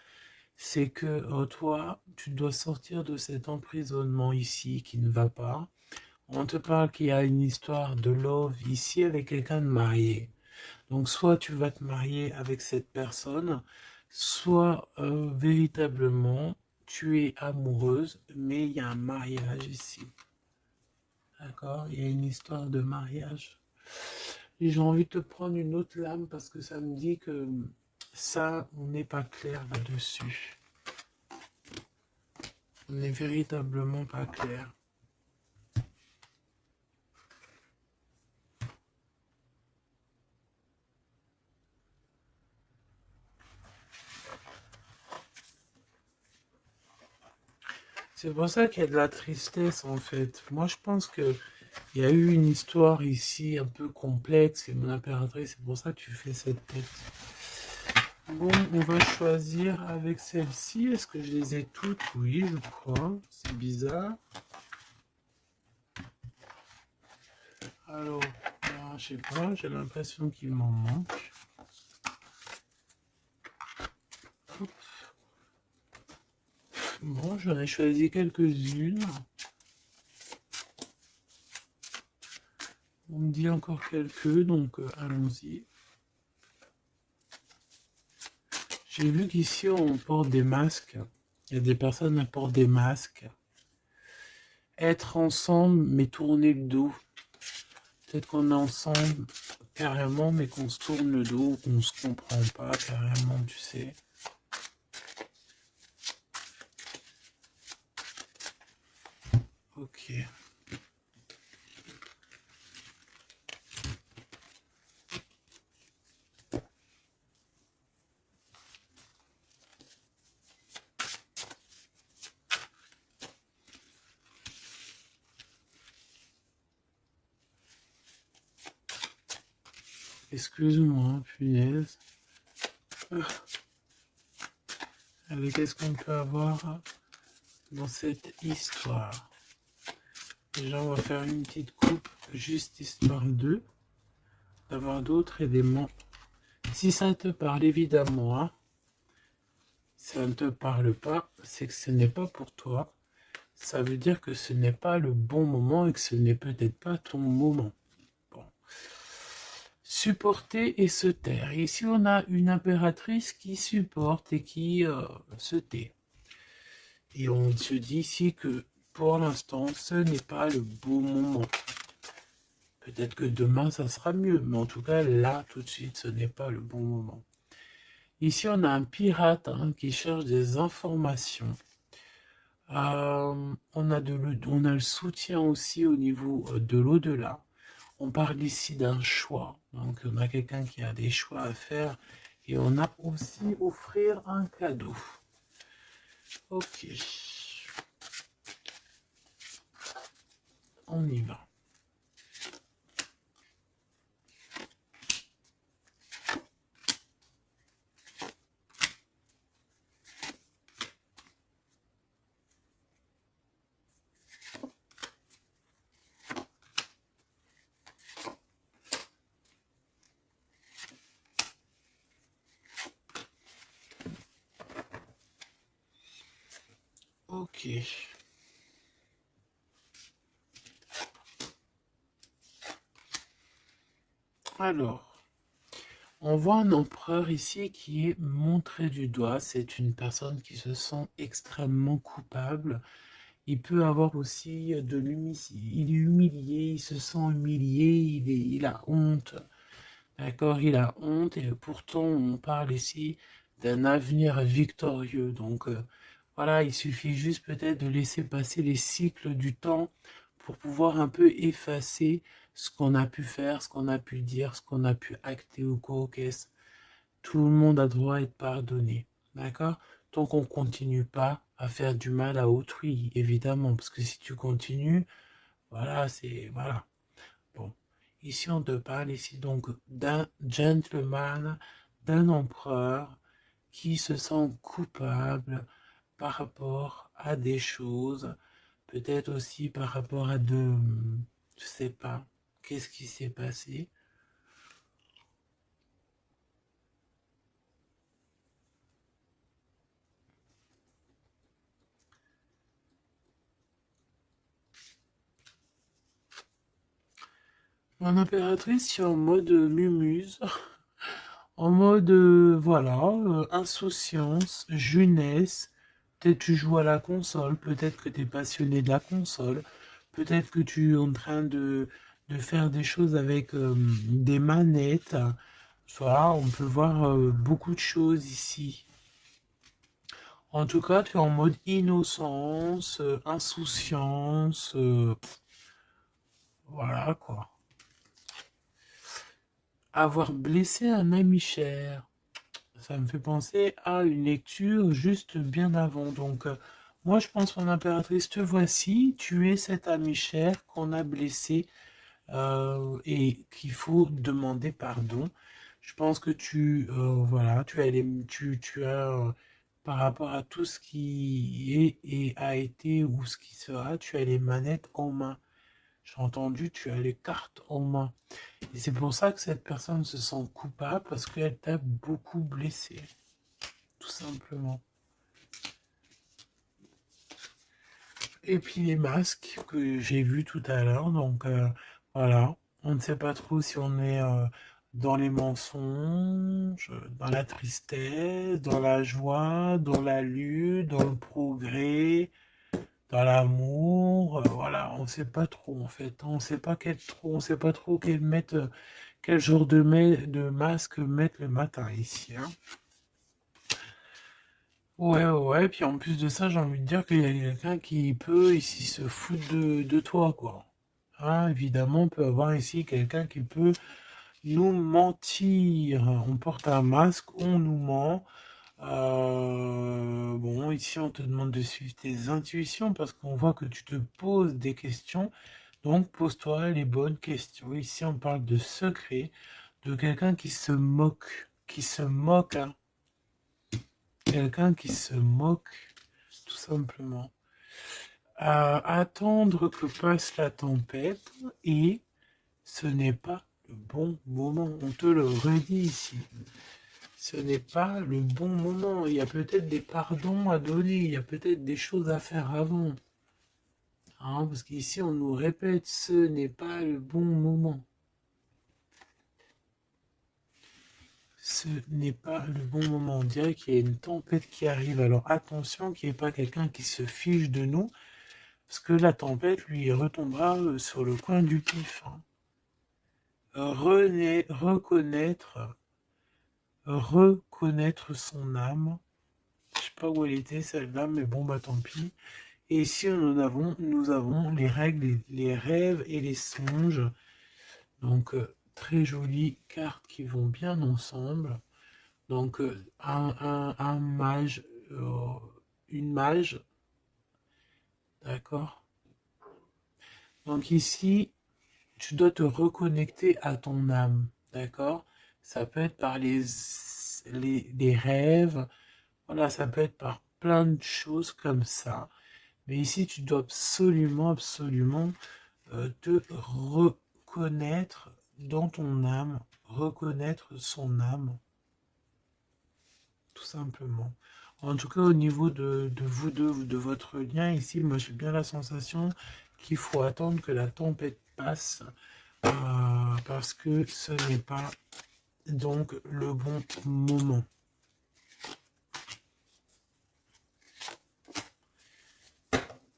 c'est que toi, tu dois sortir de cet emprisonnement ici qui ne va pas. On te parle qu'il y a une histoire de love ici avec quelqu'un de marié. Donc soit tu vas te marier avec cette personne, soit véritablement tu es amoureuse, mais il y a un mariage ici. D'accord? Il y a une histoire de mariage. Et j'ai envie de te prendre une autre lame parce que ça me dit que ça, on n'est pas clair là-dessus. On n'est véritablement pas clair. C'est pour ça qu'il y a de la tristesse en fait. Moi je pense que il y a eu une histoire ici un peu complexe et mon impératrice, c'est pour ça que tu fais cette tête. Bon, on va choisir avec celle-ci. Est-ce que je les ai toutes? Oui, je crois. C'est bizarre. Alors, je sais pas, j'ai l'impression qu'il m'en manque. Hop. Bon, j'en ai choisi quelques-unes. On me dit encore quelques, donc allons-y. J'ai vu qu'ici on porte des masques. Il y a des personnes qui portent des masques. Être ensemble, mais tourner le dos. Peut-être qu'on est ensemble carrément, mais qu'on se tourne le dos, qu'on se comprend pas carrément, tu sais. Ok. Excuse-moi, punaise. Allez, qu'est-ce qu'on peut avoir dans cette histoire? Déjà, on va faire une petite coupe, juste histoire d'avoir d'autres éléments. Si ça te parle, évidemment, hein. Si ça ne te parle pas, c'est que ce n'est pas pour toi. Ça veut dire que ce n'est pas le bon moment et que ce n'est peut-être pas ton moment. Bon. Supporter et se taire. Ici, on a une impératrice qui supporte et qui se tait. Et on se dit ici que pour l'instant, ce n'est pas le bon moment. Peut-être que demain, ça sera mieux. Mais en tout cas, là, tout de suite, ce n'est pas le bon moment. Ici, on a un pirate qui cherche des informations. On a le soutien aussi au niveau de l'au-delà. On parle ici d'un choix. Donc, on a quelqu'un qui a des choix à faire. Et on a aussi offrir un cadeau. Ok. On y va. Ok. Alors, on voit un empereur ici qui est montré du doigt. C'est une personne qui se sent extrêmement coupable. Il peut avoir aussi de l'humilité. Il est humilié, il se sent humilié, il a honte. D'accord, il a honte et pourtant on parle ici d'un avenir victorieux. Donc voilà, il suffit juste peut-être de laisser passer les cycles du temps pour pouvoir un peu effacer ce qu'on a pu faire, ce qu'on a pu dire, ce qu'on a pu acter ou quoi, qu'est-ce. Tout le monde a droit à être pardonné. D'accord? tant qu'on continue pas à faire du mal à autrui, évidemment, parce que si tu continues, voilà, c'est, voilà. Bon, ici on te parle ici donc d'un gentleman, d'un empereur qui se sent coupable par rapport à des choses, peut-être aussi par rapport à de, je sais pas, qu'est-ce qui s'est passé. Mon impératrice, c'est en mode mumuse, en mode, voilà, insouciance, jeunesse. Peut-être tu joues à la console, peut-être que tu es passionné de la console, peut-être que tu es en train de faire des choses avec des manettes. Voilà, on peut voir beaucoup de choses ici. En tout cas, tu es en mode innocence, insouciance, voilà quoi. Avoir blessé un ami cher. Ça me fait penser à une lecture juste bien avant. Donc, moi, je pense, mon impératrice, te voici. Tu es cet ami cher qu'on a blessé et qu'il faut demander pardon. Je pense que voilà, tu as, par rapport à tout ce qui est et a été ou ce qui sera, tu as les manettes en main. J'ai entendu, tu as les cartes en main. Et c'est pour ça que cette personne se sent coupable parce qu'elle t'a beaucoup blessé, tout simplement. Et puis les masques que j'ai vus tout à l'heure, donc voilà, on ne sait pas trop si on est dans les mensonges, dans la tristesse, dans la joie, dans la lutte, dans le progrès, dans l'amour, voilà, on ne sait pas trop en fait, on ne sait pas on sait pas trop quel genre de masque mettre le matin ici, hein. Ouais, ouais, puis en plus de ça, j'ai envie de dire qu'il y a quelqu'un qui peut ici se foutre de toi, quoi. Hein, évidemment, on peut avoir ici quelqu'un qui peut nous mentir. On porte un masque, on nous ment. Bon, ici, on te demande de suivre tes intuitions parce qu'on voit que tu te poses des questions. Donc, pose-toi les bonnes questions. Ici, on parle de secret, de quelqu'un qui se moque, hein. Quelqu'un qui se moque, tout simplement. Attendre que passe la tempête et ce n'est pas le bon moment. On te le redit ici. Ce n'est pas le bon moment. Il y a peut-être des pardons à donner. Il y a peut-être des choses à faire avant. Hein, parce qu'ici, on nous répète, ce n'est pas le bon moment. Ce n'est pas le bon moment. On dirait qu'il y a une tempête qui arrive. Alors attention qu'il n'y ait pas quelqu'un qui se fiche de nous. Parce que la tempête lui retombera sur le coin du pif, hein. Reconnaître son âme. Je sais pas où elle était celle-là, mais bon bah tant pis. Et ici nous avons les règles, les rêves et les songes. Donc très jolies cartes qui vont bien ensemble. Donc un mage, une mage, d'accord. Donc ici, tu dois te reconnecter à ton âme, d'accord? Ça peut être par les rêves, voilà, ça peut être par plein de choses comme ça. Mais ici, tu dois absolument, absolument te reconnaître dans ton âme, reconnaître son âme, tout simplement. En tout cas, au niveau de vous deux, de votre lien ici, moi j'ai bien la sensation qu'il faut attendre que la tempête passe parce que ce n'est pas donc le bon moment.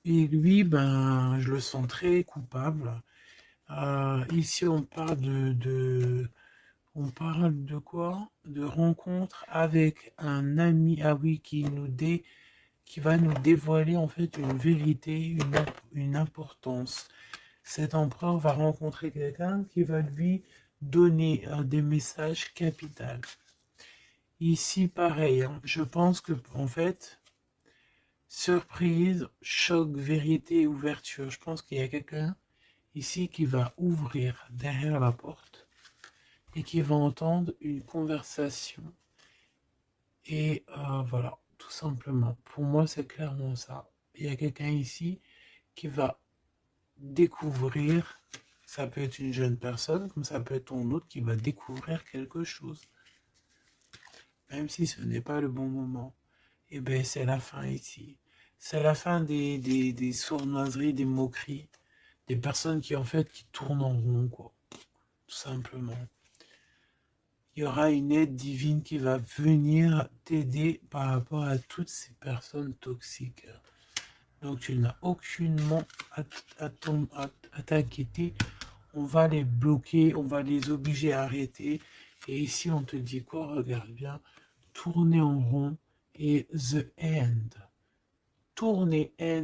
Et lui, ben, je le sens très coupable. Ici, on parle on parle de quoi? De rencontre avec un ami, ah oui, qui va nous dévoiler en fait une vérité, une importance. Cet empereur va rencontrer quelqu'un qui va lui donner des messages capitaux. Ici, pareil, hein. Je pense que, en fait, surprise, choc, vérité, ouverture. Je pense qu'il y a quelqu'un ici qui va ouvrir derrière la porte et qui va entendre une conversation. Et voilà, tout simplement. Pour moi, c'est clairement ça. Il y a quelqu'un ici qui va découvrir, ça peut être une jeune personne, comme ça peut être ton autre qui va découvrir quelque chose. Même si ce n'est pas le bon moment. Et bien, c'est la fin ici. C'est la fin des sournoiseries, des moqueries, des personnes qui, en fait, qui tournent en rond, quoi. Tout simplement. Il y aura une aide divine qui va venir t'aider par rapport à toutes ces personnes toxiques. Donc tu n'as aucunement à t'inquiéter. On va les bloquer, on va les obliger à arrêter. Et ici on te dit quoi? Regarde bien. Tourner en rond et the end. Tourner end.